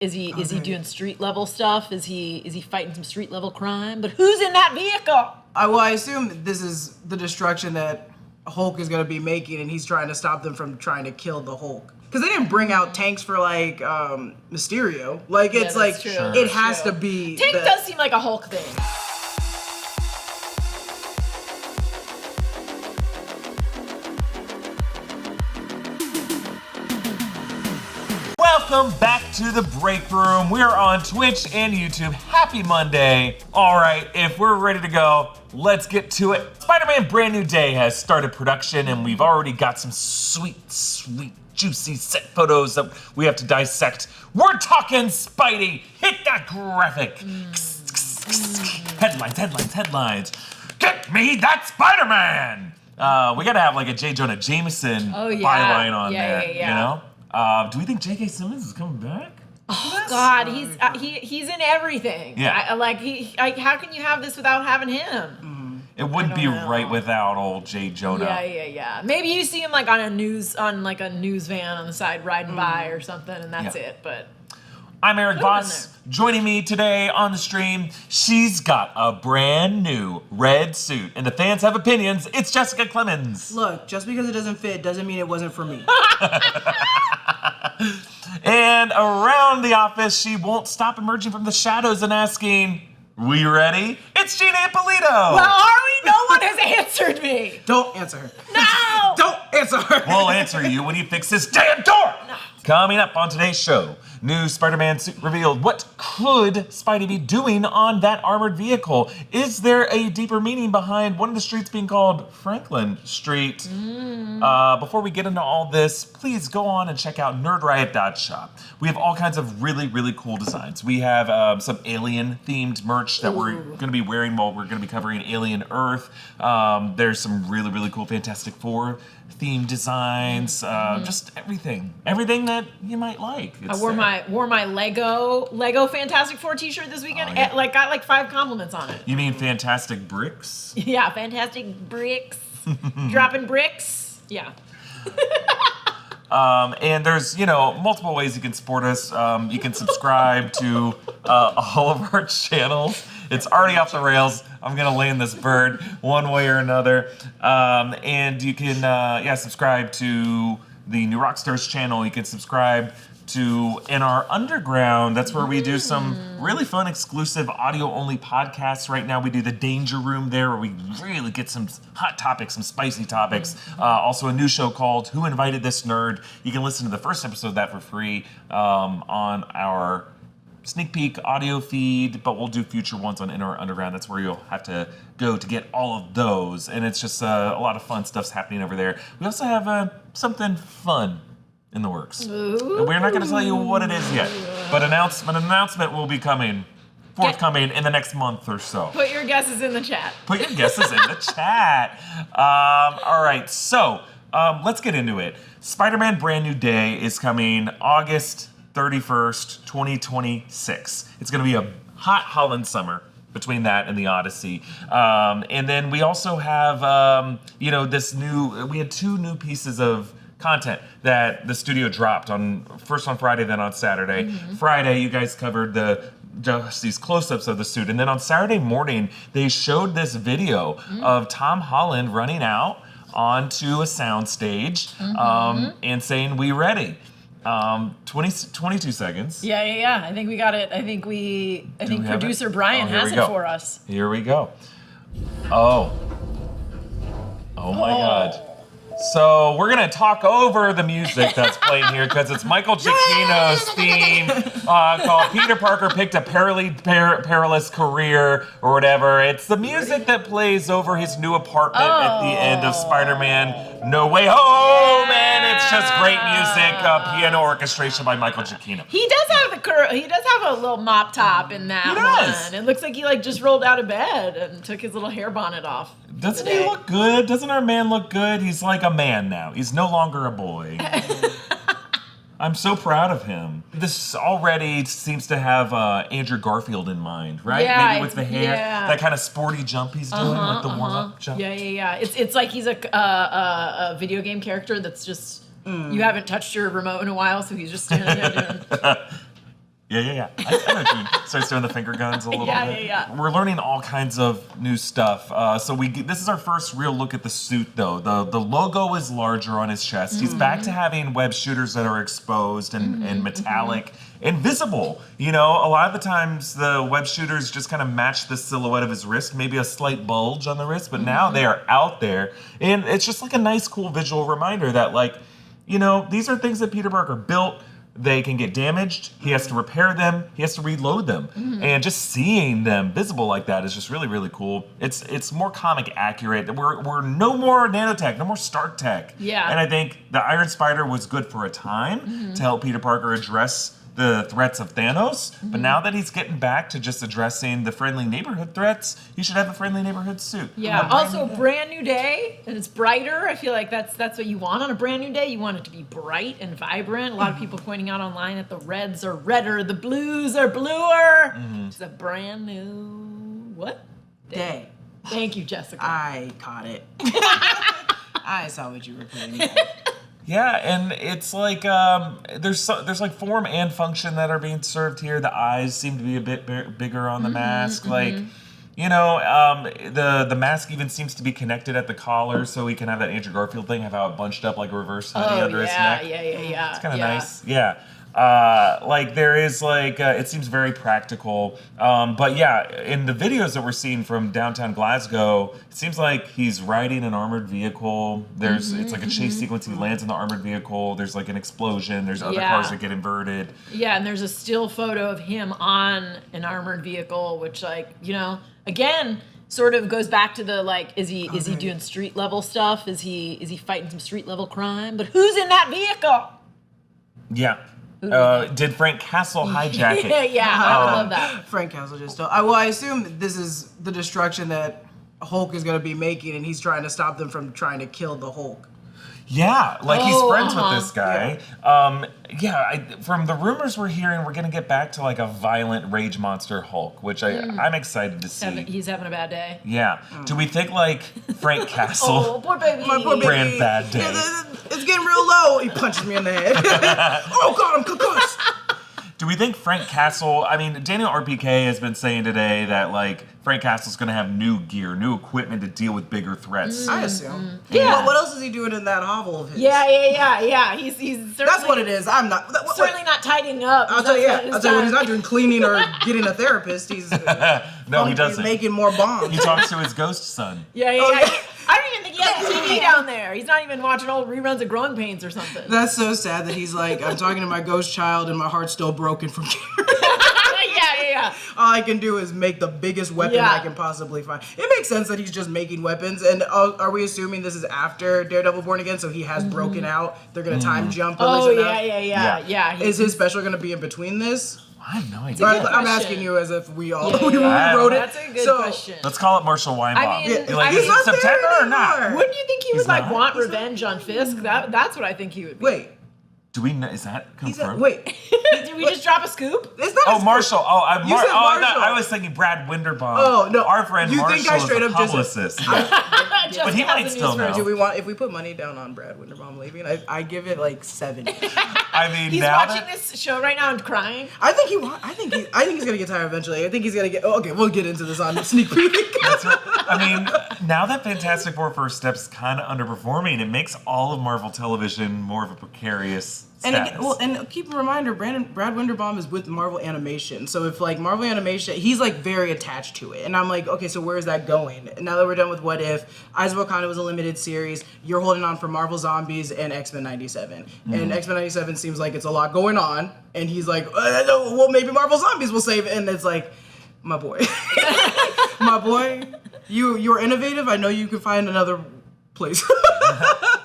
Is he doing street level stuff? Is he fighting some street level crime? But who's in that vehicle? I assume this is the destruction that Hulk is going to be making, and he's trying to stop them from trying to kill the Hulk. Because they didn't bring out tanks for like Mysterio. Like it's like true. It has to be. Tank does seem like a Hulk thing. Welcome back to the Break Room. We're on Twitch and YouTube. Happy Monday. All right, if we're ready to go, let's get to it. Spider-Man Brand New Day has started production, and we've already got some sweet, juicy set photos that we have to dissect. We're talking Spidey. Hit that graphic. Headlines. Get me that Spider-Man. We gotta have like a J. Jonah Jameson byline on there, you know? Do we think J.K. Simmons is coming back? Oh God, he's in everything. Yeah. How can you have this without having him? It wouldn't be right without old J. Jonah. Yeah. Maybe you see him like on a news van on the side riding by or something, and that's it. But I'm Erik Voss. Joining me today on the stream, she's got a brand new red suit, and the fans have opinions. It's Jessica Clemons. Look, just because it doesn't fit doesn't mean it wasn't for me. And around the office, she won't stop emerging from the shadows and asking, "We ready?" It's Gina Ippolito. Well, are we? No one has answered me. Don't answer her. No. Don't answer her. We'll answer you when you fix this damn door. No. Coming up on today's show, new Spider-Man suit revealed. What could Spidey be doing on that armored vehicle? Is there a deeper meaning behind one of the streets being called Franklin Street? Before we get into all this, please go on and check out nerdriot.shop. We have all kinds of really, really cool designs. We have some alien-themed merch that we're going to be wearing while we're going to be covering Alien Earth. There's some really, really cool Fantastic Four themed designs, just everything that you might like. I wore my Lego Fantastic Four t-shirt this weekend. Oh, yeah. Got like 5 compliments on it. You mean Fantastic Bricks? Yeah, Fantastic Bricks. Dropping bricks. Yeah. And there's, multiple ways you can support us. You can subscribe to all of our channels. It's already off the rails. I'm gonna land this bird one way or another. And you can, subscribe to the new Rockstars channel. You can subscribe to In Our Underground. That's where we do some really fun exclusive audio-only podcasts. Right now we do the Danger Room there, where we really get some hot topics, some spicy topics. Also a new show called Who Invited This Nerd? You can listen to the first episode of that for free on our sneak peek audio feed, but we'll do future ones on In Our Underground. That's where you'll have to go to get all of those. And it's just a lot of fun stuff's happening over there. We also have something fun in the works. Ooh. We're not going to tell you what it is yet, but an announcement will be forthcoming in the next month or so. Put your guesses in the chat. Put your guesses in the chat. All right, so let's get into it. Spider-Man Brand New Day is coming August 31st, 2026. It's going to be a hot Holland summer between that and the Odyssey. And then we also have, we had 2 new pieces of content that the studio dropped first on Friday, then on Saturday. Friday, you guys covered just these close-ups of the suit. And then on Saturday morning, they showed this video of Tom Holland running out onto a soundstage and saying, "We ready?" 22 seconds. Yeah. I think we got it. I think producer Brian has it for us. Here we go. Oh my God. So we're gonna talk over the music that's playing here because it's Michael Giacchino's theme called "Peter Parker Picked a Perilous Career" or whatever. It's the music that plays over his new apartment at the end of Spider-Man No Way Home, and it's just great music, piano orchestration by Michael Giacchino. He does have a little mop top in that one. It looks like he just rolled out of bed and took his little hair bonnet off. Doesn't he look good? Doesn't our man look good? He's like a man now. He's no longer a boy. I'm so proud of him. This already seems to have Andrew Garfield in mind, right? Yeah, maybe with the hair, that kind of sporty jump he's doing, like the warm-up jump. Yeah. It's like he's a video game character that's just you haven't touched your remote in a while, so he's just standing there doing. Yeah. I know Gene starts doing the finger guns a little bit. Yeah. We're learning all kinds of new stuff. So this is our first real look at the suit, though. The logo is larger on his chest. He's back to having web shooters that are exposed and metallic and visible. You know, a lot of the times the web shooters just kind of match the silhouette of his wrist, maybe a slight bulge on the wrist, but now they are out there. And it's just like a nice, cool visual reminder that, like, you know, these are things that Peter Parker built. They can get damaged. He has to repair them. He has to reload them. And just seeing them visible like that is just really, really cool. It's more comic accurate. We're no more nanotech, no more Stark tech. Yeah. And I think the Iron Spider was good for a time to help Peter Parker address the threats of Thanos, but now that he's getting back to just addressing the friendly neighborhood threats, he should have a friendly neighborhood suit. Yeah. Also, brand new day, and it's brighter. I feel like that's what you want on a brand new day. You want it to be bright and vibrant. A lot of people pointing out online that the reds are redder, the blues are bluer. It's a brand new Day. Thank you, Jessica. I caught it. I saw what you were putting. Yeah, and it's like there's like form and function that are being served here. The eyes seem to be a bit bigger on the mask. Like, you know, the mask even seems to be connected at the collar, so he can have that Andrew Garfield thing, have how it bunched up like a reverse hoodie under his neck. Yeah. It's kind of nice. Yeah. Like there is like it seems very practical, but yeah, in the videos that we're seeing from downtown Glasgow, it seems like he's riding an armored vehicle. There's it's like a chase sequence. He lands in the armored vehicle. There's like an explosion. There's other cars that get inverted. Yeah, and there's a still photo of him on an armored vehicle, which, like, you know, again, sort of goes back to the, like, is he doing street level stuff? Is he fighting some street level crime? But who's in that vehicle? Yeah. Did Frank Castle hijack it? Yeah, I love that. Frank Castle just stole. I assume this is the destruction that Hulk is going to be making, and he's trying to stop them from trying to kill the Hulk. Yeah, like he's friends with this guy. From the rumors we're hearing, we're gonna get back to like a violent rage monster Hulk, which I'm excited to see. He's having a bad day. Yeah. Do we think like Frank Castle? Oh, poor baby. My poor baby. Brand bad day. It's getting real low. He punches me in the head. Oh God, I'm concussed. Do we think Frank Castle? I mean, Daniel RPK has been saying today that like Frank Castle's going to have new gear, new equipment to deal with bigger threats. I assume. Yeah. Well, what else is he doing in that hovel of his? Yeah. He's certainly, That's what it is. I'm not. Certainly not tidying up. I'll tell you what he's not doing: cleaning or getting a therapist. He's No, he doesn't. He's making more bombs. He talks to his ghost son. Yeah. I don't even think he has a TV down there. He's not even watching old reruns of Growing Pains or something. That's so sad that he's like, I'm talking to my ghost child and my heart's still broken from cancer. Yeah. All I can do is make the biggest weapon I can possibly find. It makes sense that he's just making weapons. And are we assuming this is after Daredevil Born Again? So he has broken out. They're going to time jump. Yeah. Is his special going to be in between this? I have no idea. I'm asking you as if we all we Yeah. wrote it. That's a good question. Let's call it Marshall Weinbaum. I mean, is it September or not? anymore. Wouldn't you think he would not? want revenge on Fisk? That's what I think he would be. Wait. Do we know? Is that confirmed? Wait. Did we just drop a scoop? It's not Marshall. You said Marshall. I was thinking Brad Winderbaum. Oh, no. Our friend You Marshall think I is straight a up just- publicist. But he might still know. Do we if we put money down on Brad Winderbaum leaving? I give it like 70. I mean, He's now watching this show right now and crying. I think he's gonna get tired eventually. I think he's gonna get. Oh, okay, we'll get into this on sneak peek. That's right. I mean, now that Fantastic Four First Step's kind of underperforming, it makes all of Marvel television more of a precarious status. And keep a reminder, Brad Winderbaum is with Marvel Animation. So if like Marvel Animation, he's like very attached to it. And I'm like, okay, so where is that going? Now that we're done with What If, Eyes of Wakanda was a limited series. You're holding on for Marvel Zombies and X-Men 97. And X-Men 97 seems like it's a lot going on. And he's like, well, maybe Marvel Zombies will save it. And it's like, my boy, you're innovative. I know you can find another place.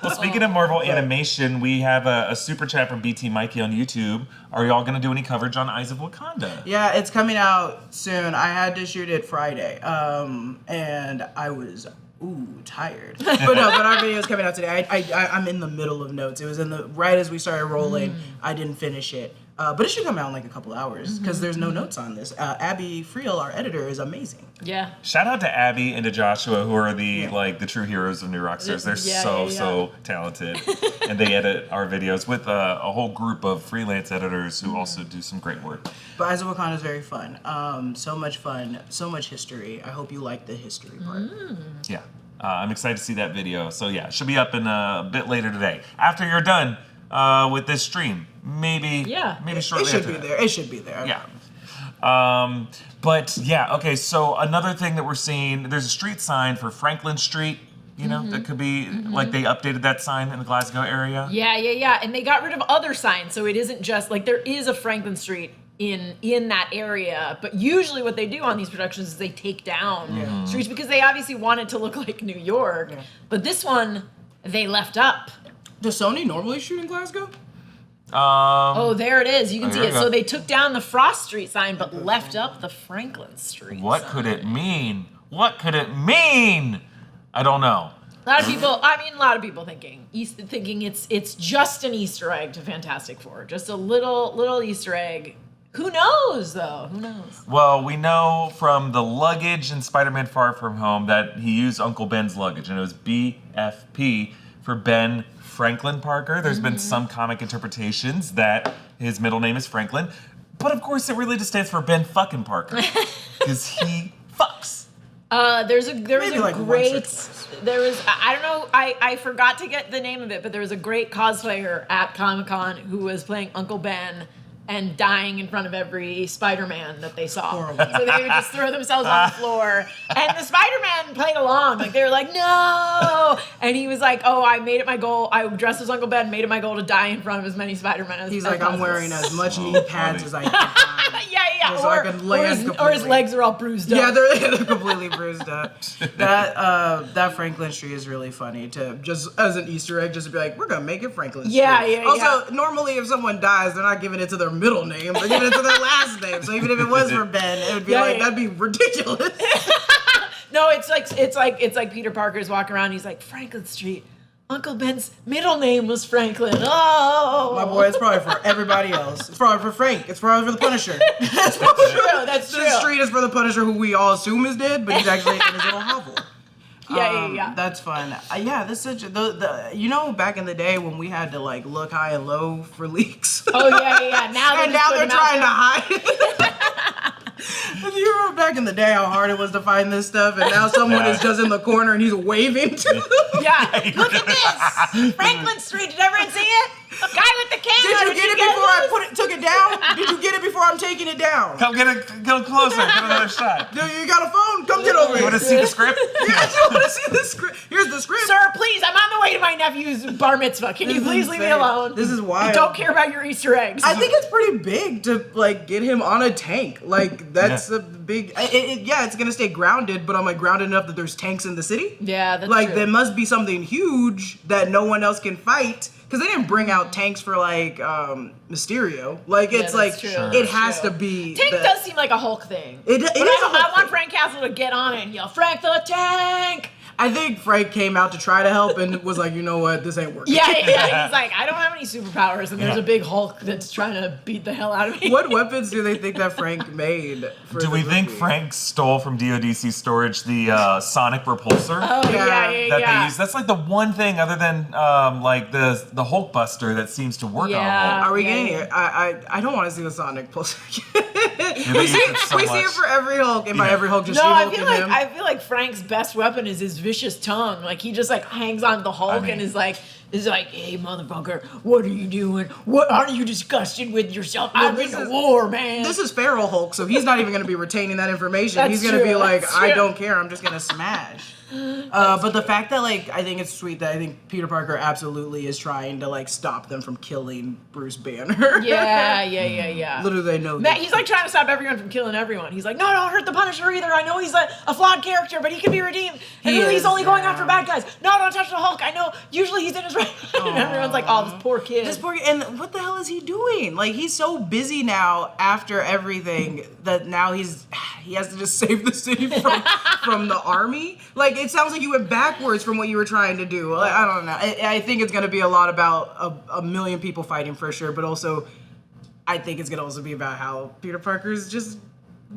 Well, speaking of Marvel Animation, we have a super chat from BT Mikey on YouTube. Are y'all going to do any coverage on Eyes of Wakanda? Yeah, it's coming out soon. I had to shoot it Friday, and I was tired. But our video is coming out today. I'm in the middle of notes. It was right as we started rolling. I didn't finish it. But it should come out in like a couple hours because there's no notes on this. Abby Friel, our editor, is amazing. Yeah. Shout out to Abby and to Joshua, who are the true heroes of New Rockstars. They're so talented, and they edit our videos with a whole group of freelance editors who also do some great work. But Eyes of Wakanda is very fun. So much fun, so much history. I hope you like the history part. Yeah, I'm excited to see that video. So yeah, it should be up in a bit later today. After you're done with this stream, maybe shortly. It should after be that. there. It should be there. Yeah. But yeah, okay, so another thing that we're seeing, there's a street sign for Franklin Street, you know, that could be, like they updated that sign in the Glasgow area. Yeah. And they got rid of other signs, so it isn't just, like, there is a Franklin Street in that area, but usually what they do on these productions is they take down streets because they obviously want it to look like New York, but this one, they left up. Does Sony normally shoot in Glasgow? Oh, there it is. You can see there it. you go. So they took down the Frost Street sign, but left up the Franklin Street What sign. could it mean? What could it mean? I don't know. A lot of people thinking it's just an Easter egg to Fantastic Four. Just a little Easter egg. Who knows, though? Who knows? Well, we know from the luggage in Spider-Man Far From Home that he used Uncle Ben's luggage, and it was BFP for Ben Franklin Parker. There's been some comic interpretations that his middle name is Franklin, but of course it really just stands for Ben fucking Parker because he fucks. There was I don't know, I forgot to get the name of it, but there was a great cosplayer at Comic-Con who was playing Uncle Ben and dying in front of every Spider-Man that they saw. Horrible. So they would just throw themselves on the floor. And the Spider-Man played along. Like, they were like, no! And he was like, oh, I made it my goal. I dressed as Uncle Ben, made it my goal to die in front of as many Spider-Men as He's as like, possible. I'm wearing as much knee pads as I can find. Yeah. So I can land Or his completely. legs are all bruised up. Yeah, they're completely bruised up. That Franklin Street is really funny to just as an Easter egg, just to be like, we're gonna make it Franklin Street. Yeah. Also, normally if someone dies, they're not giving it to their middle name, they're giving it to their last name. So even if it was for Ben, it would be that'd be ridiculous. No, it's like Peter Parker's walking around. He's like, Franklin Street. Uncle Ben's middle name was Franklin. Oh, My boy, it's probably for everybody else. It's probably for Frank. It's probably for the Punisher. That's true. That's true. The street is for the Punisher, who we all assume is dead, but he's actually in his little hovel. Yeah. That's fun. This is such the back in the day when we had to like look high and low for leaks. Oh yeah. Now they're trying to hide. If you remember back in the day how hard it was to find this stuff, and now someone is just in the corner and he's waving to them. Yeah, look at this! Franklin Street, did everyone see it? The guy with the camera. Did you get it before I took it down? Did you get it before I'm taking it down? Come closer, get another shot. Dude, you got a phone? Come get over You here. want to see the script? Yes, you want to see the script? Here's the script. Sir, please, I'm on the way to my nephew's bar mitzvah. Can you This is please leave me insane. alone? This is wild. I don't care about your Easter eggs. I think it's pretty big to like get him on a tank. Like that's a big. It's gonna stay grounded, but I'm like grounded enough that there's tanks in the city. Yeah, that's like true. there must be something huge that no one else can fight because they didn't bring out tanks for like Mysterio. Like it's that's like true. it has to be. Tank does seem like a Hulk thing. It But is a Hulk I want thing. Frank Castle to get on it and yell, Frank the Tank! I think Frank came out to try to help and was like, you know what, this ain't working. Yeah. He's like, I don't have any superpowers, and there's a big Hulk that's trying to beat the hell out of me. What weapons do they think that Frank made? For Do the we think movie? Frank stole from DODC storage the sonic repulsor? Oh, Yeah. yeah. That they use. That's like the one thing other than like the Hulk Buster that seems to work on Yeah. Hulk. Are we Yeah, getting yeah. it? I don't want to see the Sonic pulse. They we use see it so we see it much. for every Hulk, and by Yeah. every Hulk, just No, I She-Hulk feel in like him. Frank's best weapon is his vicious tongue. Like he just like hangs on the Hulk mean- and is like, hey motherfucker, what are you doing? What aren't you disgusted with yourself? I've been this to is- war, man. This is Feral Hulk, so he's not even going to be retaining that information. That's He's going to be true, like, that's I true. don't care. I'm just going to smash. But the fact that like I think it's sweet that I think Peter Parker absolutely is trying to like stop them from killing Bruce Banner. yeah. Little do they know. Matt, he's like trying to stop everyone from killing everyone. He's like, no, don't hurt the Punisher either. I know he's a flawed character, but he can be redeemed. And He really, he's is, only going yeah. after bad guys. No, don't touch the Hulk. I know. Usually he's in his right. And everyone's like, oh, this poor kid. This poor, and what the hell is he doing? Like he's so busy now after everything that now he has to just save the city from the army. Like it sounds like you went backwards from what you were trying to do. Like, I don't know. I think it's gonna be a lot about a million people fighting for sure, but also I think it's gonna also be about how Peter Parker's just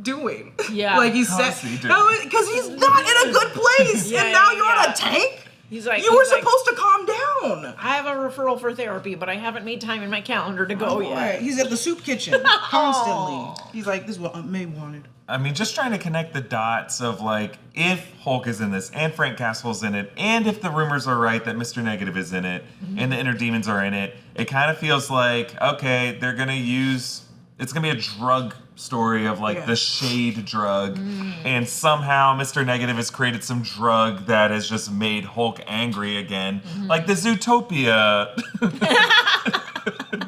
doing. Yeah. Like he's How's he doing? no, because he's not in a good place, Yeah, and now yeah, you're yeah. on a tank. He's like, You were supposed to calm down. I have a referral for therapy, but I haven't made time in my calendar to go yet. Right. He's at the soup kitchen constantly. He's like, this is what Aunt May wanted. I mean, just trying to connect the dots of like, if Hulk is in this, and Frank Castle's in it, and if the rumors are right that Mr. Negative is in it, and the Inner Demons are in it, it kind of feels like, okay, they're gonna use, it's gonna be a drug story of like the shade drug, and somehow Mr. Negative has created some drug that has just made Hulk angry again, like the Zootopia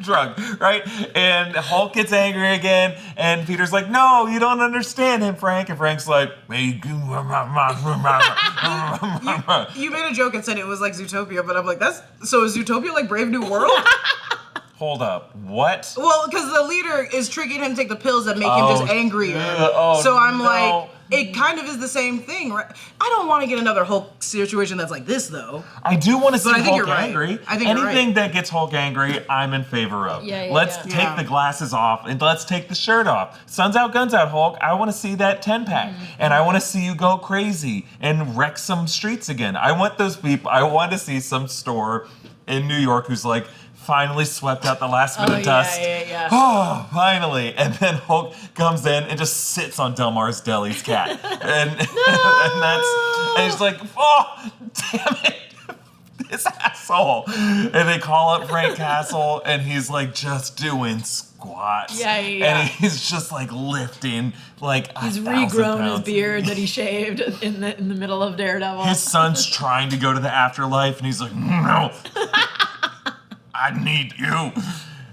drug, right? And Hulk gets angry again, and Peter's like, no, you don't understand him, Frank. And Frank's like, You made a joke and said it was like Zootopia, but I'm like, so is Zootopia like Brave New World? hold up, what? Well, because the leader is tricking him to take the pills that make him just angrier. Oh, so I'm no. like, it kind of is the same thing, right? I don't want to get another Hulk situation that's like this, though. I do want to see I think Hulk you're right. angry. I think you're Anything right. that gets Hulk angry, I'm in favor of. Let's take Yeah. the glasses off and let's take the shirt off. Sun's out, guns out, Hulk. I want to see that 10-pack. And I want to see you go crazy and wreck some streets again. I want those people. I want to see some store in New York who's like, finally swept out the last bit of dust. Oh, finally. And then Hulk comes in and just sits on Delmar's Deli's cat. And and he's like, oh, damn it. This asshole. And they call up Frank Castle and he's like just doing squats. And he's just like lifting like He's 1,000 regrown his pounds. beard that he shaved in the middle of Daredevil. His son's trying to go to the afterlife and he's like, no. I need you.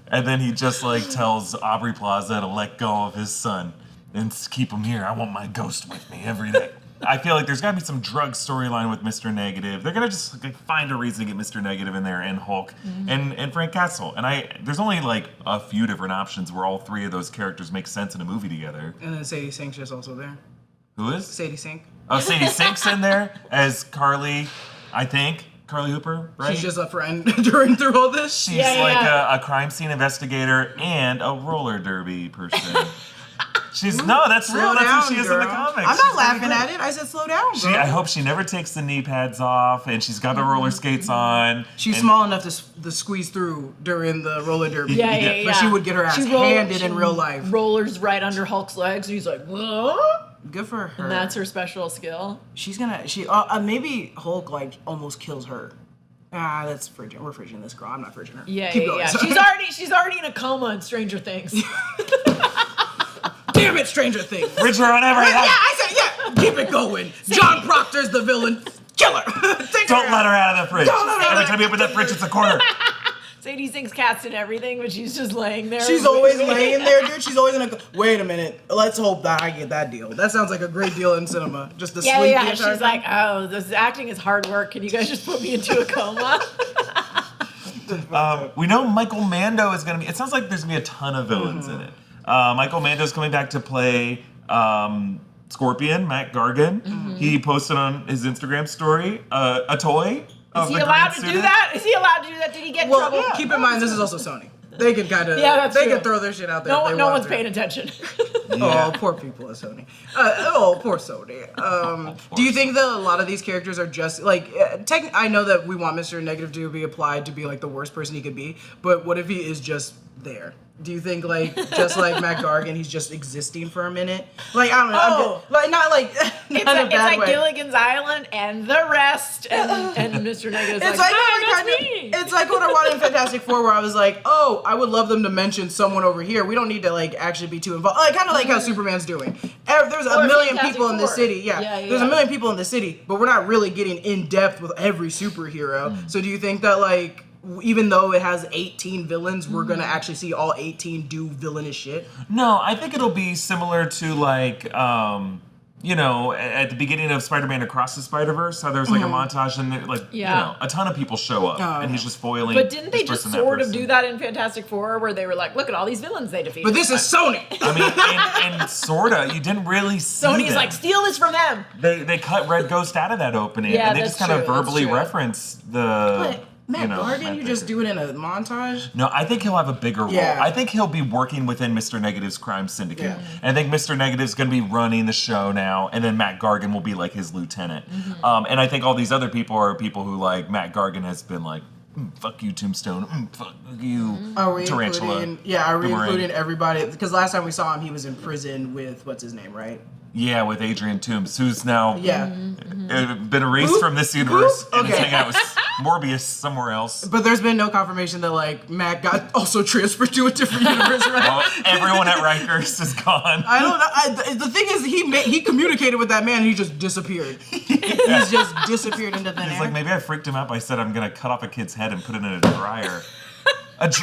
And then he just like tells Aubrey Plaza to let go of his son and keep him here. I want my ghost with me every day. I feel like there's got to be some drug storyline with Mr. Negative. They're going to just like, find a reason to get Mr. Negative in there and Hulk and Frank Castle. And there's only like a few different options where all three of those characters make sense in a movie together. And then Sadie Sink's just also there. Who is? Sadie Sink. Oh, Sadie Sink's in there as Carly, I think. Carly Hooper, right? She's just a friend during through all this. She's a crime scene investigator and a roller derby person. That's real. That's who she is in the comics. I'm not laughing at it. I said slow down, bro. I hope she never takes the knee pads off, and she's got the roller skates on. She's small enough to squeeze through during the roller derby. Yeah. But she would get her ass handed in real life. Rollers right under Hulk's legs, and he's like, whoa. Good for her. And that's her special skill. Maybe Hulk like almost kills her. That's frigid. We're frigid this girl. I'm not frigid her. Yeah. Keep going. She's already in a coma in Stranger Things. Damn it, Stranger Things. Fridge her on everything. Yeah, I said Keep it going. John Proctor's the villain. Kill her. Don't let her out of the fridge. Don't let her Every time you open that fridge, it's a corner. Sadie Sink's cats and everything, but she's just laying there. She's always laying there, dude. She's always in a. Wait a minute. Let's hope that I get that deal. That sounds like a great deal in cinema. Just the sleep. Yeah. She's like, oh, this acting is hard work. Can you guys just put me into a coma? We know Michael Mando is going to be. It sounds like there's going to be a ton of villains in it. Michael Mando's coming back to play Scorpion, Matt Gargan. He posted on his Instagram story a toy. Is he allowed to do that? Is he allowed to do that? Did he get in trouble? Keep in mind, this is also Sony. They can kind of, that's true. can throw their shit out there. No one's paying attention. Oh, poor people at Sony. Poor Sony. Do you think that a lot of these characters are just like? I know that we want Mr. Negative to be applied to be like the worst person he could be, but what if he is just there? Do you think like just like Matt Gargan, he's just existing for a minute? Like I don't know, not like It's not in a bad like way. Gilligan's Island and the rest, and Mr. Negative's It's like, like, me. it's like what I wanted in Fantastic Four, where I was like, oh, I would love them to mention someone over here. We don't need to like actually be too involved. Like kind of like how Superman's doing. There's a million Fantastic people in the Four. city. There's a million people in the city, but we're not really getting in depth with every superhero. So do you think that like, even though it has 18 villains, we're gonna actually see all 18 do villainous shit? No, I think it'll be similar to like, at the beginning of Spider-Man Across the Spider-Verse, how there's like a montage and a ton of people show up and he's just foiling. But didn't they this just person, that sort of person. do that in Fantastic Four, where they were like, look at all these villains they defeated? But this is Sony. I mean, and sorta, you didn't really see Sony's them. like, steal this from them. They cut Red Ghost out of that opening, Yeah, and they that's just kind of true, that's verbally true. reference the. Matt Gargan, Matt you just Baker. do it in a montage? No, I think he'll have a bigger role. Yeah. I think he'll be working within Mr. Negative's crime syndicate. Yeah. And I think Mr. Negative's going to be running the show now, and then Matt Gargan will be like his lieutenant. And I think all these other people are people who like Matt Gargan has been like, fuck you, Tombstone. Fuck you, Are we Tarantula. Boomerang. including everybody? Because last time we saw him, he was in prison with, what's his name, right? Yeah, with Adrian Toombs, who's now Yeah. been erased from this universe and is Okay. hanging out with Morbius somewhere else. But there's been no confirmation that, like, Matt got also transferred to a different universe, right? Well, everyone at Rikers is gone. I don't know. The thing is, he communicated with that man and he just disappeared. He's just disappeared into thin It's air. like, maybe I freaked him out by saying I'm going to cut off a kid's head and put it in a dryer.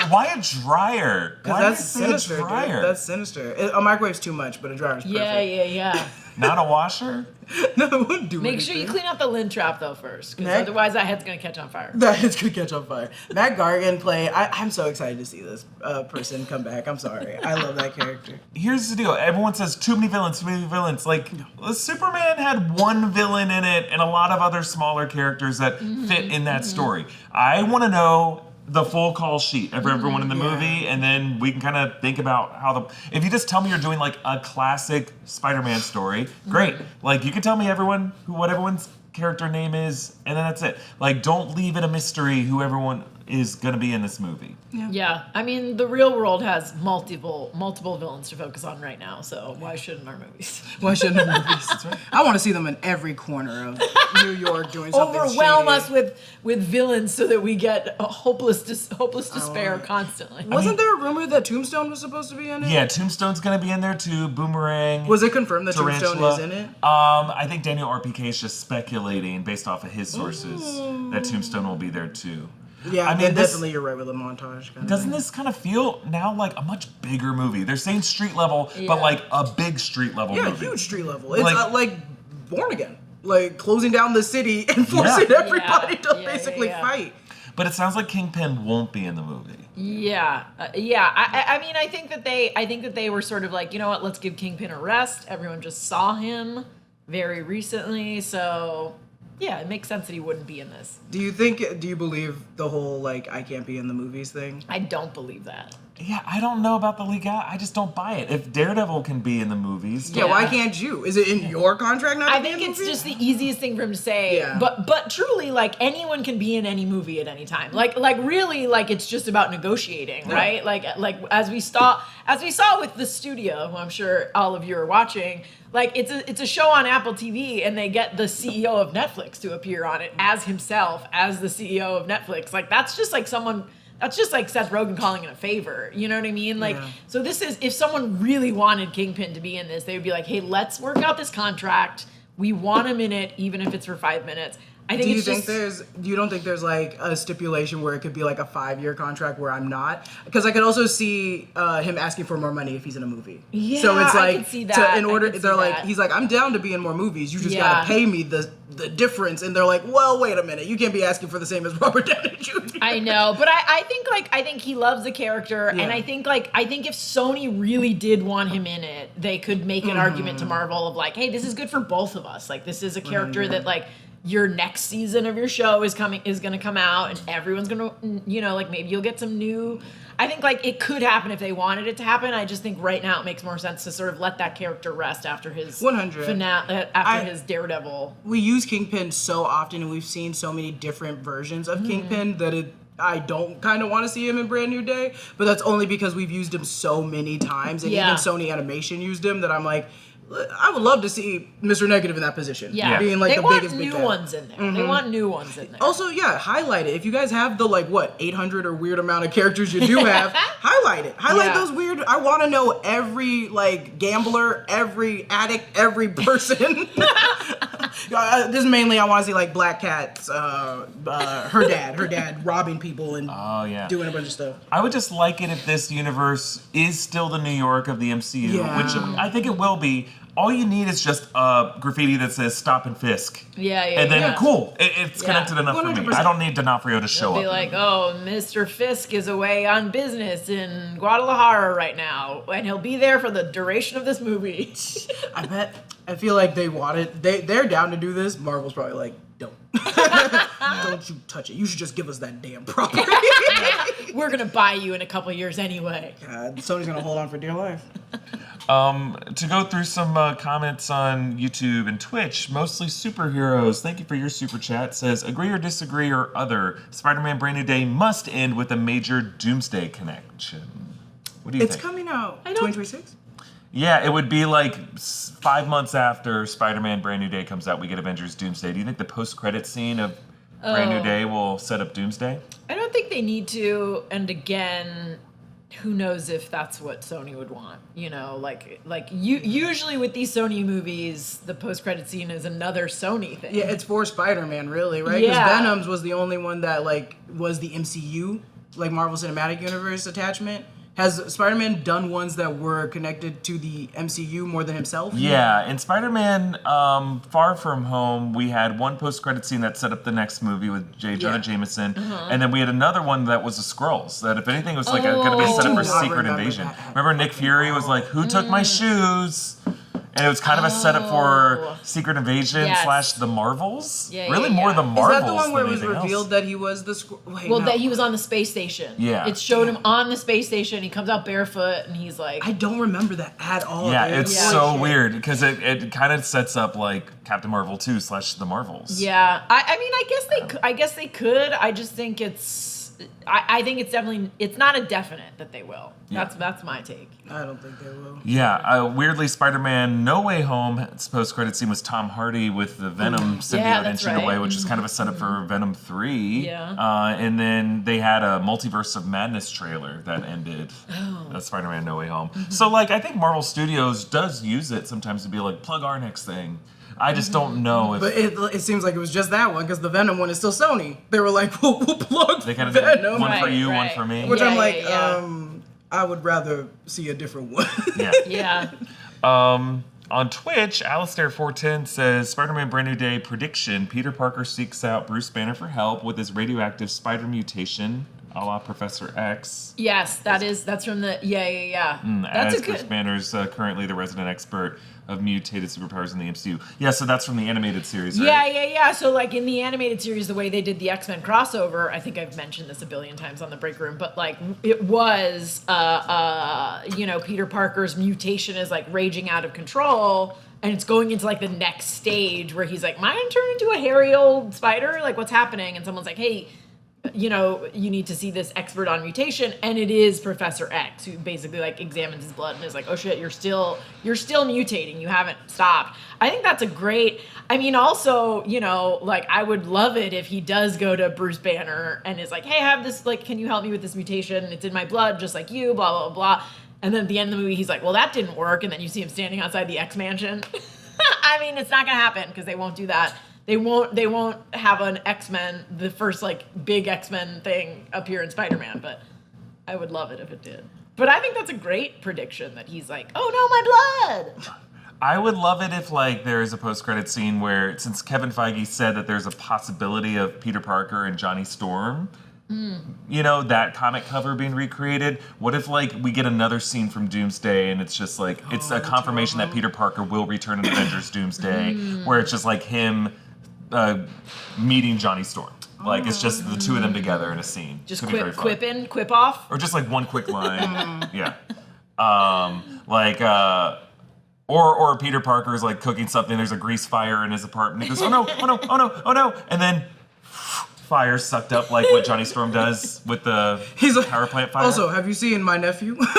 Why a dryer? Why That's did you say sinister, a dude. dryer? That's sinister. A microwave's too much, but a dryer's perfect. Yeah. Not a washer? No, it wouldn't do Make sure you anything. clean out the lint trap though first, because Meg? otherwise that head's gonna catch on fire. That is gonna catch on fire. Matt Gargan play. I'm so excited to see this person come back. I'm sorry. I love that character. Here's the deal. Everyone says too many villains, too many villains. Like, Superman had one villain in it and a lot of other smaller characters that fit in that story. I want to know the full call sheet of everyone in the movie, and then we can kind of think about how if you just tell me you're doing like a classic Spider-Man story, great. Like, you can tell me what everyone's character name is, and then that's it. Like, don't leave it a mystery who everyone is gonna be in this movie. Yeah, I mean the real world has multiple villains to focus on right now, so why shouldn't our movies? Why shouldn't the movies? I want to see them in every corner of New York doing something Overwhelm shady. us with villains so that we get a hopeless despair constantly. Wasn't there a rumor that Tombstone was supposed to be in it? Yeah, Tombstone's gonna be in there too. Boomerang. Was it confirmed that Tombstone Tarantula. is in it? I think Daniel RPK is just speculating based off of his sources that Tombstone will be there too. Yeah, I mean, then this- definitely you're right with the montage. Kind Doesn't this kind of feel now like a much bigger movie? They're saying street level, Yeah. but like a big street level Yeah, movie. huge street level. It's Like- like Born Again, like closing down the city and forcing Yeah. everybody to Yeah, basically yeah. fight. But it sounds like Kingpin won't be in the movie. Yeah. I mean, I think that they were sort of like, you know what? Let's give Kingpin a rest. Everyone just saw him very recently, so yeah, it makes sense that he wouldn't be in this. Do you believe the whole like I can't be in the movies thing? I don't believe that. Yeah, I don't know about the legal. I just don't buy it. If Daredevil can be in the movies, Yeah, why can't you? Is it in your contract not to I be in think it's movies? just the easiest thing for him to say. Yeah. But truly, like, anyone can be in any movie at any time. Like really, like, it's just about negotiating, right? Like as we saw with the studio, who I'm sure all of you are watching. Like, it's a show on Apple TV, and they get the CEO of Netflix to appear on it as himself, as the CEO of Netflix. Like, that's just like Seth Rogen calling in a favor. You know what I mean? Like, Yeah. so this is, if someone really wanted Kingpin to be in this, they would be like, hey, let's work out this contract. We want him in it, even if it's for 5 minutes. I think You don't think there's like a stipulation where it could be like a 5-year contract where I'm not? Because I could also see him asking for more money if he's in a movie. Yeah, so it's I like could see that. in order, I could see they're like, that. he's like, I'm down to be in more movies. You just Yeah. gotta pay me the difference. And they're like, well, wait a minute, you can't be asking for the same as Robert Downey Jr. I know, but I think he loves the character, and Yeah. I think if Sony really did want him in it, they could make an argument to Marvel of like, hey, this is good for both of us. Like, this is a character that like your next season of your show is going to come out, and everyone's going to, like, maybe you'll get some new. I think like it could happen if they wanted it to happen. I just think right now it makes more sense to sort of let that character rest after his 100. his Daredevil. We use Kingpin so often, and we've seen so many different versions of Kingpin that I don't kind of want to see him in Brand New Day, but that's only because we've used him so many times, and Yeah. even Sony Animation used him, that I'm like, I would love to see Mr. Negative in that position. Yeah, being like they the want biggest big new bad. ones in there. They want new ones in there. Also, yeah, highlight it. If you guys have the 800 or weird amount of characters you do have, highlight it. Highlight Yeah. those weird. I want to know every gambler, every addict, every person. This mainly I want to see Black Cat's her dad robbing people and doing a bunch of stuff. I would just like it if this universe is still the New York of the MCU, Yeah. which I think it will be. All you need is just a graffiti that says "Stop and Fisk." Yeah, And then yeah. cool, it's connected enough for me. 100%. I don't need D'Onofrio to show Be up. like, oh, Mr. Fisk is away on business in Guadalajara right now, and he'll be there for the duration of this movie. I feel like they want it. They're down to do this. Marvel's probably like, don't. Don't you touch it. You should just give us that damn property. We're gonna buy you in a couple years anyway. God, Sony's gonna hold on for dear life. To go through some comments on YouTube and Twitch, mostly superheroes. Thank you for your super chat. Says, agree or disagree or other. Spider-Man Brand New Day must end with a major Doomsday connection. What do you think? It's coming out 2026? Yeah, it would be like 5 months after Spider-Man Brand New Day comes out, we get Avengers Doomsday. Do you think the post-credit scene of Brand New Day will set up Doomsday? I don't think they need to, and again, who knows if that's what Sony would want, you know, usually with these Sony movies, the post-credit scene is another Sony thing. Yeah, it's for Spider-Man, really, right? Because Yeah. Venom's was the only one that, was the MCU, Marvel Cinematic Universe attachment. Has Spider-Man done ones that were connected to the MCU more than himself? Yeah, in Spider-Man Far From Home, we had one post-credit scene that set up the next movie with J. Jonah Jameson, and then we had another one that was the Skrulls, that if anything was going to be a setup for Secret Invasion. Remember Nick Fury was like, who took my shoes? And it was kind of a setup for Secret Invasion / the Marvels. Yeah, really yeah, more yeah. the Marvels. Is that the one where it was than anything revealed else. that he was the Skrull? That he was on the space station. Yeah. It showed him on the space station. He comes out barefoot and he's like, I don't remember that at all. Yeah, dude. it's so weird because it kind of sets up like Captain Marvel 2 / the Marvels. yeah. I guess they could. I just think I think it's definitely, it's not a definite that they will. Yeah. That's my take. I don't think they will. Yeah, weirdly, Spider-Man No Way Home, its post-credit scene was Tom Hardy with the Venom symbiote that's inching away, right. which is kind of a setup for Venom 3. Yeah. And then they had a Multiverse of Madness trailer that ended Spider-Man No Way Home. So, I think Marvel Studios does use it sometimes to be like, plug our next thing. I just don't know if... But it seems like it was just that one because the Venom one is still Sony. They were like, we'll plug they kind of Venom. did one for you, one Right. for me. Which Yeah, I'm like, yeah. I would rather see a different one. Yeah. Yeah. On Twitch, Alistair410 says, Spider-Man Brand New Day prediction, Peter Parker seeks out Bruce Banner for help with his radioactive spider mutation, a la Professor X. Yes, that's from the, yeah. That's As a Bruce good, Banner's currently the resident expert of mutated superpowers in the MCU. Yeah, so that's from the animated series, right? Yeah. So in the animated series, the way they did the X-Men crossover, I think I've mentioned this a billion times on the Breakroom, but it was, Peter Parker's mutation is raging out of control, and it's going into the next stage where he's like, am I gonna turn into a hairy old spider? What's happening? And someone's like, hey, you need to see this expert on mutation, and it is Professor X who basically examines his blood and is like, oh shit, you're still mutating, you haven't stopped. I think that's a great, also, I would love it if he does go to Bruce Banner and is like, hey, I have this, can you help me with this mutation? It's in my blood, just like you, blah, blah, blah. And then at the end of the movie, he's like, well, that didn't work. And then you see him standing outside the X Mansion. It's not gonna happen because they won't do that. They won't have an X-Men, the first big X-Men thing appear in Spider-Man, but I would love it if it did. But I think that's a great prediction that he's like, oh no, my blood. I would love it if there is a post-credit scene where, since Kevin Feige said that there's a possibility of Peter Parker and Johnny Storm, that comic cover being recreated, what if we get another scene from Doomsday and it's just it's a confirmation that Peter Parker will return in Avengers Doomsday, where it's just him meeting Johnny Storm. It's just the two of them together in a scene. Just quip in, quip off. Or just one quick line. Yeah. Or Peter Parker's cooking something, there's a grease fire in his apartment. He goes, oh no. And then fire sucked up what Johnny Storm does with the power plant fire. Also, have you seen my nephew? Missing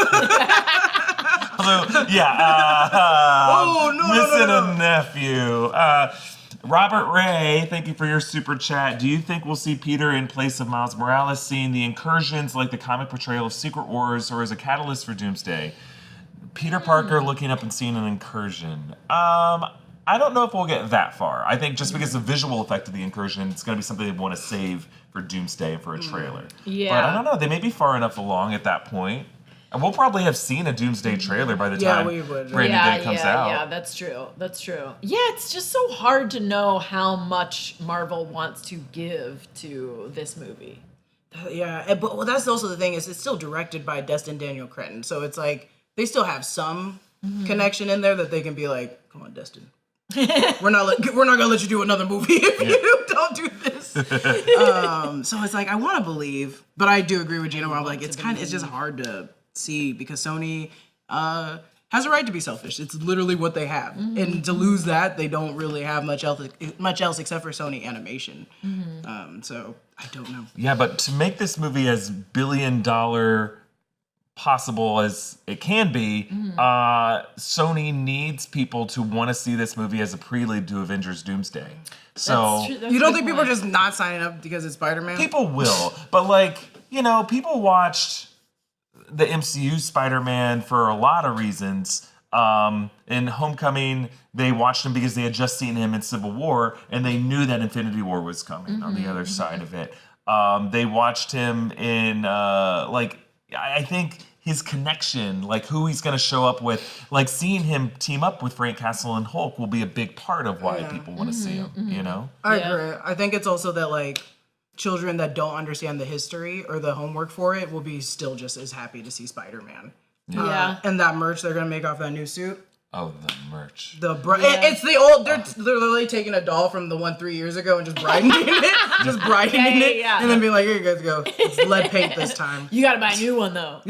a nephew. Robert Ray, thank you for your super chat. Do you think we'll see Peter in place of Miles Morales, seeing the incursions like the comic portrayal of Secret Wars, or as a catalyst for Doomsday? Peter Parker looking up and seeing an incursion. I don't know if we'll get that far. I think just because the visual effect of the incursion, it's going to be something they want to save for Doomsday and for a trailer. Yeah. But I don't know. They may be far enough along at that point. And we'll probably have seen a Doomsday trailer by the time we would. Brand New Day comes out. Yeah, that's true. Yeah, it's just so hard to know how much Marvel wants to give to this movie. Yeah, but that's also the thing is it's still directed by Destin Daniel Cretton, so it's they still have some connection in there that they can be like, come on, Destin, we're not gonna let you do another movie if you don't do this. So it's like I want to believe, but I do agree with Gina. Where I'm like, it's just hard to see because Sony has a right to be selfish. It's literally what they have, and to lose that, they don't really have much else except for Sony animation. So I don't know. Yeah, but to make this movie as billion-dollar possible as it can be, Sony needs people to want to see this movie as a prelude to Avengers Doomsday. So you don't think people are just not signing up because it's Spider-Man? People will, but like, people watched the MCU Spider-Man for a lot of reasons. In Homecoming, they watched him because they had just seen him in Civil War, and they knew that Infinity War was coming on the other side of it. They watched him in, I think his connection, like who he's going to show up with, like seeing him team up with Frank Castle and Hulk will be a big part of why people want to see him, I agree. I think it's also that, like, children that don't understand the history or the homework for it will be still just as happy to see Spider-Man. And that merch they're gonna make off that new suit. Oh, the merch. It's the old. They're literally taking a doll from the one 3 years ago and just brightening it, and then being like, "Here you guys go. It's lead paint this time." You gotta buy a new one though.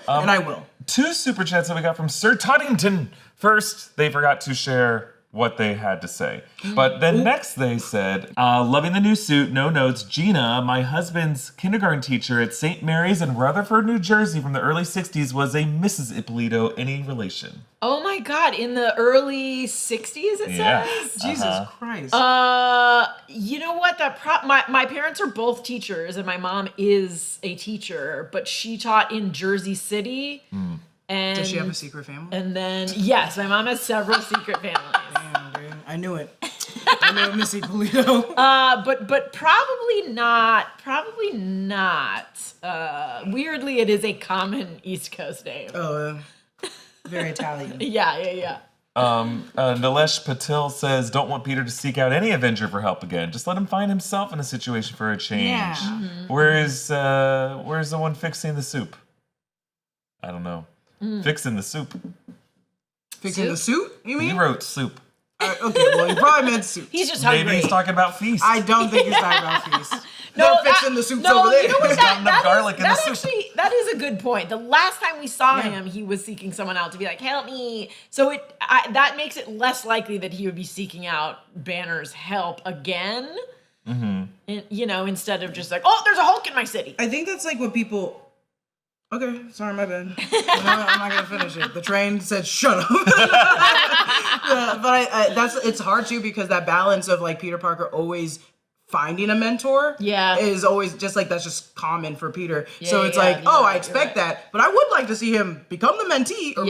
And I will. 2 super chats that we got from Sir Toddington. First, they forgot to share what they had to say. But then next they said, loving the new suit, no notes. Gina, my husband's kindergarten teacher at St. Mary's in Rutherford, New Jersey from the early 60s was a Mrs. Ippolito. Any relation? Oh my God, in the early 60s it says? Jesus Christ. You know what? My parents are both teachers and my mom is a teacher, but she taught in Jersey City. And does she have a secret family? And then, yes, my mom has several secret families. Damn, dude. I knew it. I knew Miss Ippolito. But probably not. Probably not. Weirdly, it is a common East Coast name. Oh, very Italian. Yeah. Nilesh Patil says, don't want Peter to seek out any Avenger for help again. Just let him find himself in a situation for a change. Yeah. Where's the one fixing the soup? I don't know. Fixing the soup. Fixing the suit, you mean? He wrote soup. Okay, well, he probably meant soup. He's just hungry. Maybe he's talking about feast. I don't think he's talking about feast. No, they're fixing the soups over there. You know what? That is a good point. The last time we saw him, he was seeking someone out to be like, help me. So that makes it less likely that he would be seeking out Banner's help again. And, instead of just like, oh, there's a Hulk in my city. I think that's like what people... Okay, sorry, my bad. I'm not gonna finish it. The train said, shut up. But it's hard too because that balance of like Peter Parker always finding a mentor is always just like, that's just common for Peter. So it's I expect that, but I would like to see him become the mentee or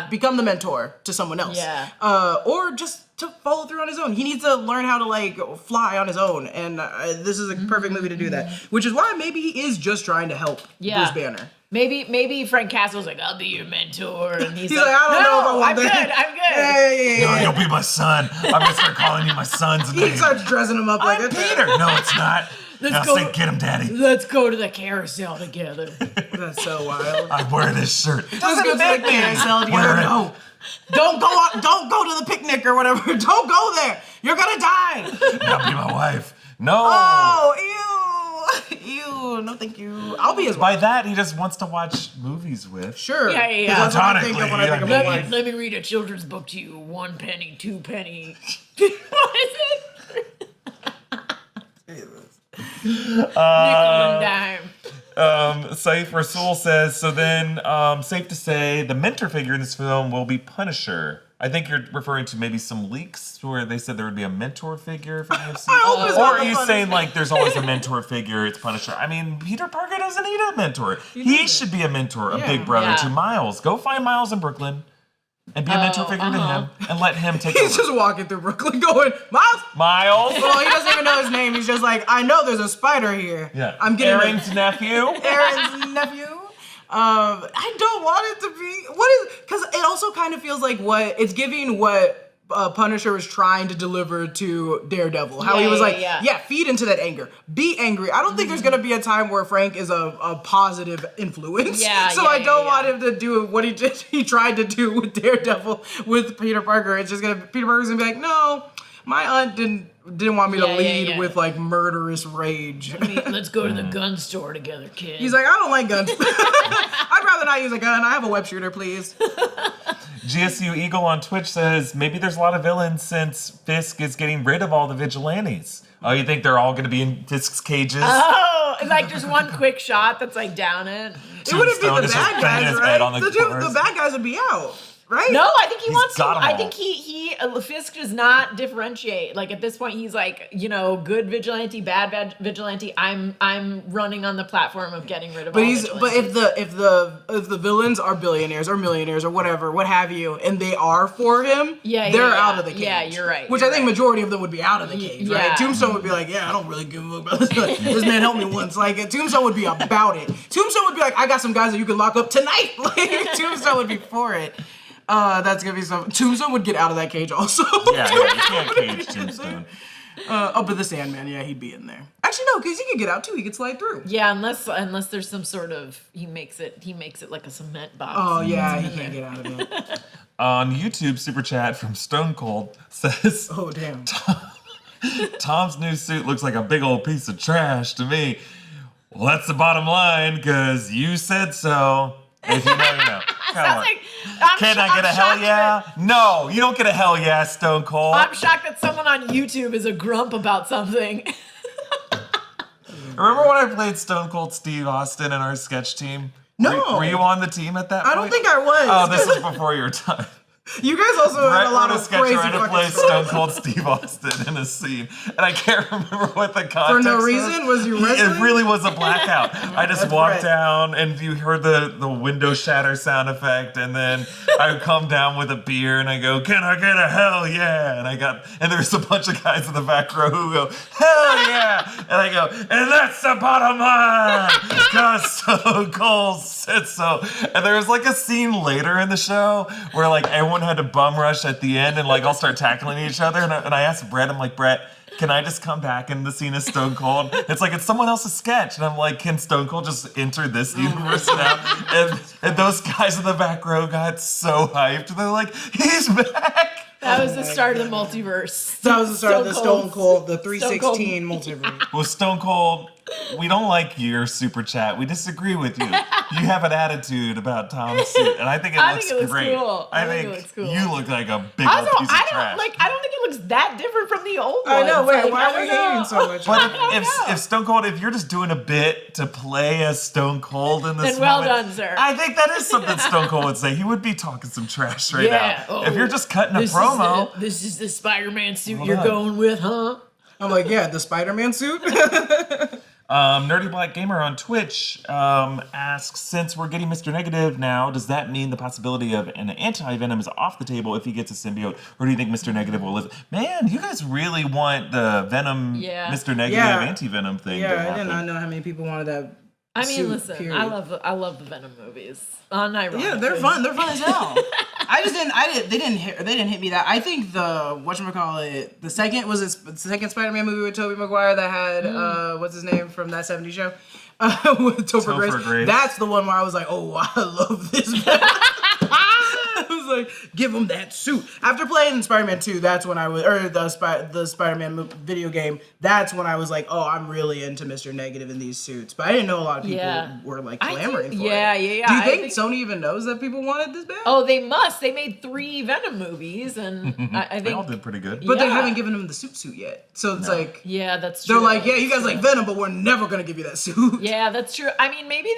become the mentor to someone else. Or just to follow through on his own. He needs to learn how to like fly on his own, and this is a perfect movie to do that. Which is why maybe he is just trying to help Bruce Banner. Maybe Frank Castle's like, I'll be your mentor, and he's like, I don't know if I want that. I'm good. No, you'll be my son. I'm gonna start calling you my son's name. He starts dressing him up like I'm Peter. No, it's not. Say, get him, Daddy. Let's go to the carousel together. That's so wild. I wear this shirt. Let's go to the carousel together. No. Don't go to the picnic or whatever. Don't go there. You're gonna die. That'll be my wife. No. Oh, ew. No, thank you. I'll be his wife. By that, he just wants to watch movies with. Sure. Yeah. That's what I think of when I think of my wife. Let me read a children's book to you. 1 penny, 2 penny. What is it? Nickel and dime. Saif Rasul says, so then, safe to say, the mentor figure in this film will be Punisher. I think you're referring to maybe some leaks where they said there would be a mentor figure for the MCU. Or are you saying like there's always a mentor figure, it's Punisher? I mean, Peter Parker doesn't need a mentor. He should be a mentor, a big brother to Miles. Go find Miles in Brooklyn and be a mentor figure to him and let him take over. He's just walking through Brooklyn going, Miles! Well, he doesn't even know his name. He's just like, I know there's a spider here. Yeah. I'm getting Aaron's nephew. I don't want it to be because it also kind of feels like it's giving what Punisher was trying to deliver to Daredevil. How he was feed into that anger. Be angry. I don't think there's going to be a time where Frank is a positive influence. So I don't want him to do what he tried to do with Daredevil with Peter Parker. It's just Peter Parker's going to be like, no, my aunt didn't want me to lead with like murderous rage. Let's go to the gun store together, kid. He's like, I don't like guns. I'd rather not use a gun. I have a web shooter, please. GSU Eagle on Twitch says, maybe there's a lot of villains since Fisk is getting rid of all the vigilantes. Oh, you think they're all going to be in Fisk's cages? Oh, like just one quick shot that's like down it. It wouldn't be the bad guys, right? The bad guys would be out. Right? No, I think he wants to. I think he Fisk does not differentiate. Like at this point, he's like, good vigilante, bad vigilante. I'm running on the platform of getting rid of. But if the villains are billionaires or millionaires or whatever, what have you, and they are for him, they're out of the cage. Yeah, you're right. Which I think majority of them would be out of the cage, right? Tombstone would be like, I don't really give a fuck about this. This man helped me once. Like Tombstone would be about it. Tombstone would be like, I got some guys that you can lock up tonight. Like Tombstone would be for it. That's gonna be some. Tombstone would get out of that cage also. Yeah, you can't cage Tombstone. But the Sandman, he'd be in there. Actually, no, because he could get out too. He could slide through. Yeah, unless there's some sort of he makes it like a cement box. Oh yeah, he can't get out of it. On YouTube, super chat from Stone Cold says, "Oh damn, Tom's new suit looks like a big old piece of trash to me." Well, that's the bottom line, because you said so. If you know, you know. Sounds like, Can I get a hell yeah? No, you don't get a hell yeah, Stone Cold. I'm shocked that someone on YouTube is a grump about something. Remember when I played Stone Cold Steve Austin in our sketch team? No. Were you on the team at that point? I don't think I was. Oh, this is before your time. You guys also had a lot of crazy Brett wrote a sketch where I had to play Stone Cold Steve Austin in a scene, and I can't remember what the context was. For no reason? Was you wrestling? It really was a blackout. I just walked down, and you heard the window shatter sound effect, and then I would come down with a beer, and I go, "Can I get a hell yeah?" And there's a bunch of guys in the back row who go, "Hell yeah!" And I go, "And that's the bottom line, 'cause Stone Cold said so." And there was like a scene later in the show where like everyone had to bum rush at the end and like all start tackling each other, and I asked Brett, I'm like, "Brett, can I just come back in the scene as Stone Cold?" It's like, it's someone else's sketch, and I'm like, "Can Stone Cold just enter this universe now?" And those guys in the back row got so hyped. They're like, "He's back!" That was the start of the multiverse. That was the start of the Stone Cold, the 316 multiverse. Well, Stone Cold, we don't like your super chat. We disagree with you. You have an attitude about Tom's suit, and I think it looks great. Cool. I think it looks cool. You look like a big old piece of trash. I don't think it looks that different from the old one. I know. Wait, why are we hating so much? But if Stone Cold, if you're just doing a bit to play as Stone Cold in this then well moment, done, sir. I think that is something Stone Cold would say. He would be talking some trash right now. Oh, if you're just cutting a promo. This is the Spider-Man suit you're going with, huh? I'm like, yeah, the Spider-Man suit? Nerdy Black Gamer on Twitch asks, since we're getting Mr. Negative now, does that mean the possibility of an anti-venom is off the table if he gets a symbiote, or do you think Mr. Negative will live? Man, you guys really want the Venom, Mr. Negative anti-venom thing to happen. I did not know how many people wanted that. I mean, listen, period. I love the Venom movies. Unironically. Yeah, they're fun. They're fun as hell. They didn't hit me that. I think the second Spider-Man movie with Tobey Maguire that had what's his name from that 70s show with Topher Grace. That's the one where I was like, oh, I love this. I was like, give him that suit. After playing Spider-Man 2, that's when I was, or the Spider-Man video game, that's when I was like, oh, I'm really into Mr. Negative in these suits. But I didn't know a lot of people were like clamoring for it. Yeah. Do you think Sony even knows that people wanted this bad? Oh, they must. They made 3 Venom movies, and I think they all did pretty good. But they haven't given him the suit yet. So it's like, yeah, that's true. They're like, yeah, you guys like Venom, but we're never gonna give you that suit. Yeah, that's true. I mean, maybe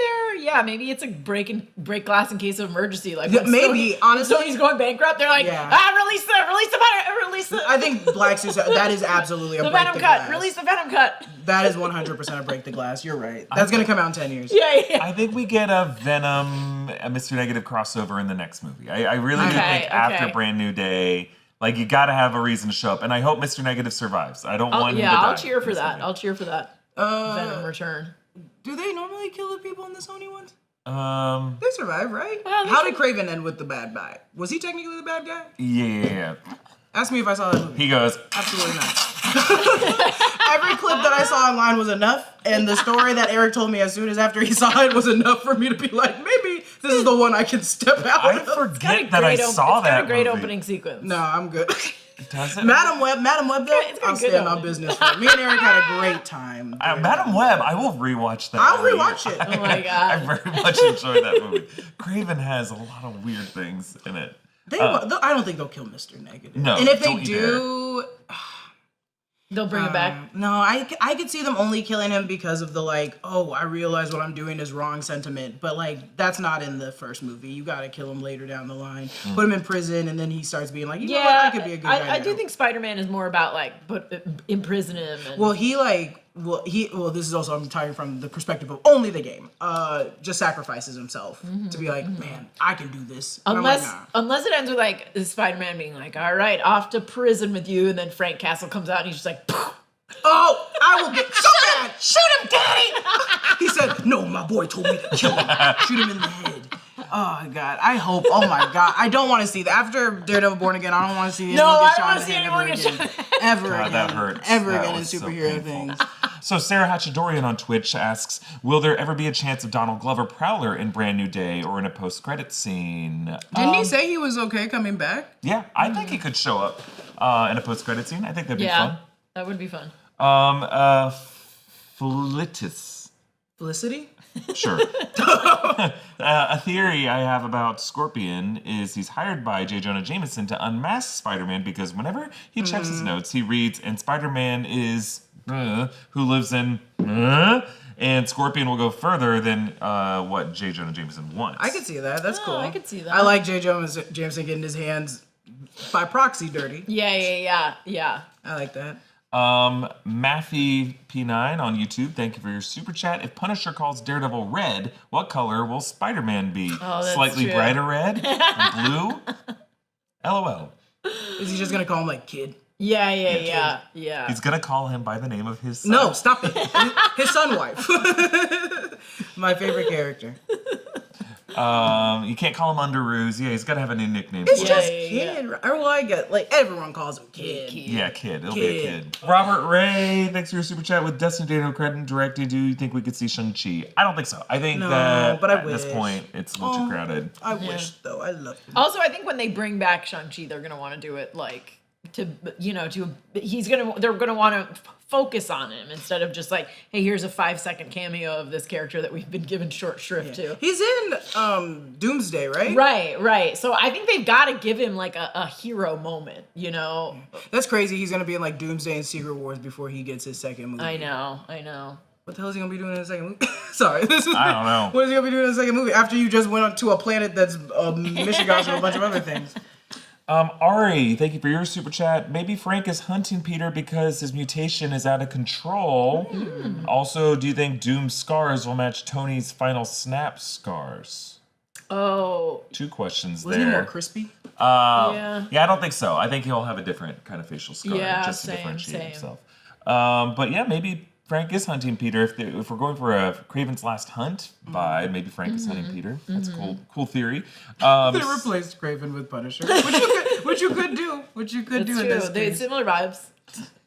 maybe it's a break glass in case of emergency. Like maybe honestly, Sony's going bankrupt. They're like, release the. I think black suits. That is absolutely a the break Venom the cut. glass. Release the Venom cut. That is 100% a break the glass. You're right. That's gonna come out in 10 years. Yeah. I think we get a Venom, a Mr. Negative crossover in the next movie. I really do think after Brand New Day, like you got to have a reason to show up, and I hope Mr. Negative survives. I don't want him to die. I'll cheer for that. I'll cheer for that. Venom return. Do they normally kill the people in the Sony ones? They survive, right? Well, how did Craven end with the bad guy? Was he technically the bad guy? Yeah. Ask me if I saw that movie. He goes, Absolutely not. Every clip that I saw online was enough, and the story that Erik told me as soon as after he saw it was enough for me to be like, maybe this is the one I can step out I of. forget that I saw it's that got a great movie. opening sequence. No, I'm good. Does it? Madam Web though, It's got I'll good stand on opening. business for it. Me and Erik had a great time. Madam Web, I will rewatch that. I'll every rewatch year. it. Oh my I god. very much enjoy that movie. Craven has a lot of weird things in it. I don't think they'll kill Mr. Negative. No, and if they don't you do, They'll bring it back. no, I could see them only killing him because of the like, oh, I realize what I'm doing is wrong sentiment. But like, that's not in the first movie. You gotta kill him later down the line. Put him in prison, and then he starts being like, you know what, I could be a good guy I do now. think Spider-Man is more about like imprison him. And, Well, this is also, I'm talking from the perspective of only the game. Just sacrifices himself to be like, man, I can do this. And I'm like, nah. unless it ends with like Spider-Man being like, all right, off to prison with you, and then Frank Castle comes out and he's just like, poof. Oh, I will get so mad. Shoot him, Daddy! He said, no, my boy told me to kill him. Shoot him in the head. Oh, God. I hope. Oh, my God. I don't want to see that. After Daredevil Born Again, I don't want to see anyone get shot in the head ever again. Ever God, again. that hurts. Ever That again in was so superhero painful. things. So Sarah Hachadorian on Twitch asks, will there ever be a chance of Donald Glover Prowler in Brand New Day or in a post-credit scene? Didn't he say he was okay coming back? Yeah, I think he could show up in a post-credit scene. I think that'd be Yeah, that would be fun. fun. Felitis. Felicity? Sure. A theory I have about Scorpion is he's hired by J. Jonah Jameson to unmask Spider-Man because whenever he checks his notes, he reads, and Spider-Man is who lives in and Scorpion will go further than what J. Jonah Jameson wants. I could see that. That's cool. I could see that. I like J. Jameson getting his hands by proxy dirty. Yeah. I like that. Maffy P9 on YouTube, thank you for your super chat. If Punisher calls Daredevil red, what color will Spider-Man be? Oh, that's Slightly true. brighter red? Blue? LOL. Is he just going to call him like kid? Yeah. He's gonna call him by the name of his son. No, stop it. His son wife. My favorite character. You can't call him Underoos. Yeah, he's gotta have a new nickname It's for just him. kid. Or well, I get like everyone calls him kid. Yeah, kid. It'll be a kid. Robert Ray, thanks for your super chat. With Destiny Daniel Cretton directing, do you think we could see Shang-Chi? I don't think so. I think that but I at this wish. point it's a little too crowded. I wish though. I love him. Also, I think when they bring back Shang-Chi, they're gonna want to do it like they're gonna want to focus on him instead of just like, hey, here's a 5-second cameo of this character that we've been given short shrift to. He's in Doomsday, right? Right. So I think they've got to give him like a hero moment, you know? That's crazy. He's gonna be in like Doomsday and Secret Wars before he gets his second movie. I know. What the hell is he gonna be doing in the second movie? Sorry, this is. I don't know. What is he gonna be doing in the second movie after you just went on to a planet that's Michigan and a bunch of other things? Ari, thank you for your super chat. Maybe Frank is hunting Peter because his mutation is out of control. Also, do you think Doom's scars will match Tony's final snap scars? Oh. 2 questions Was there. he more crispy? Yeah. Yeah, I don't think so. I think he'll have a different kind of facial scar just to same. differentiate himself. But yeah, maybe Frank is hunting Peter. If we're going for a Craven's Last Hunt vibe, maybe Frank is hunting Peter. That's a cool theory. They replaced Craven with Punisher, which you could do. Which you could It's do in true. this They case. similar vibes.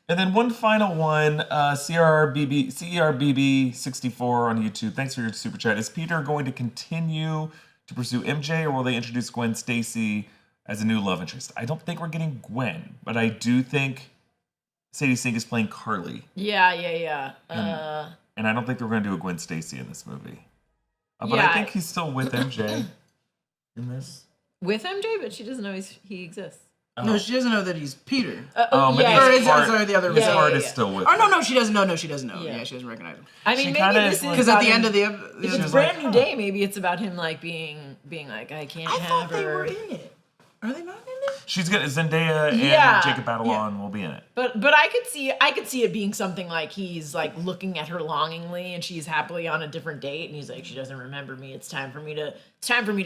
And then one final one, CERBB64 on YouTube. Thanks for your super chat. Is Peter going to continue to pursue MJ, or will they introduce Gwen Stacy as a new love interest? I don't think we're getting Gwen, but I do think Sadie Sink is playing Carly. Yeah. And I don't think we're going to do a Gwen Stacy in this movie. But I think he's still with MJ in this. With MJ, but she doesn't know he exists. No, she doesn't know that he's Peter. Maybe Or his is heart, sorry, the other his way. heart yeah, is yeah. still with Oh her. no, she doesn't know. No, she doesn't know. Yeah. Yeah, she doesn't recognize him. I mean, She maybe kinda this is is like- Because at the about end him- of the if episode, it's Brand New Day, maybe it's about him like being like, I can't I have thought her. they were in it. Are they not in it? She's gonna Zendaya and Yeah. Jacob Batalon will be in it. But I could see it being something like he's like looking at her longingly and she's happily on a different date and he's like, she doesn't remember me. It's time for me to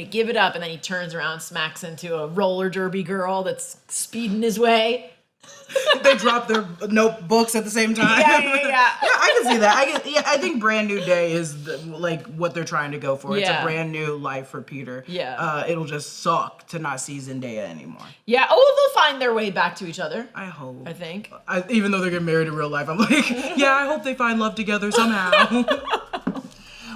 give it up. And then he turns around, smacks into a roller derby girl that's speeding his way. They drop their notebooks at the same time. Yeah. Yeah, I can see that. I think Brand New Day is like what they're trying to go for. It's Yeah. a brand new life for Peter. Yeah. It'll just suck to not see Zendaya anymore. Yeah. Oh, they'll find their way back to each other. I hope. I think. Even though they're getting married in real life, I'm like, yeah, I hope they find love together somehow.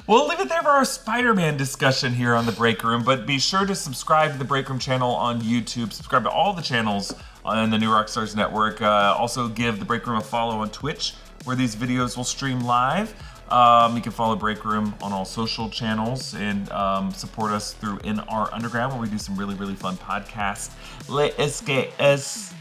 We'll leave it there for our Spider-Man discussion here on the Break Room, but be sure to subscribe to the Break Room channel on YouTube. Subscribe to all the channels on the New Rockstars Network. Also give the Break Room a follow on Twitch, where these videos will stream live. You can follow Break Room on all social channels and support us through In Our Underground, where we do some really, really fun podcasts. Let's get us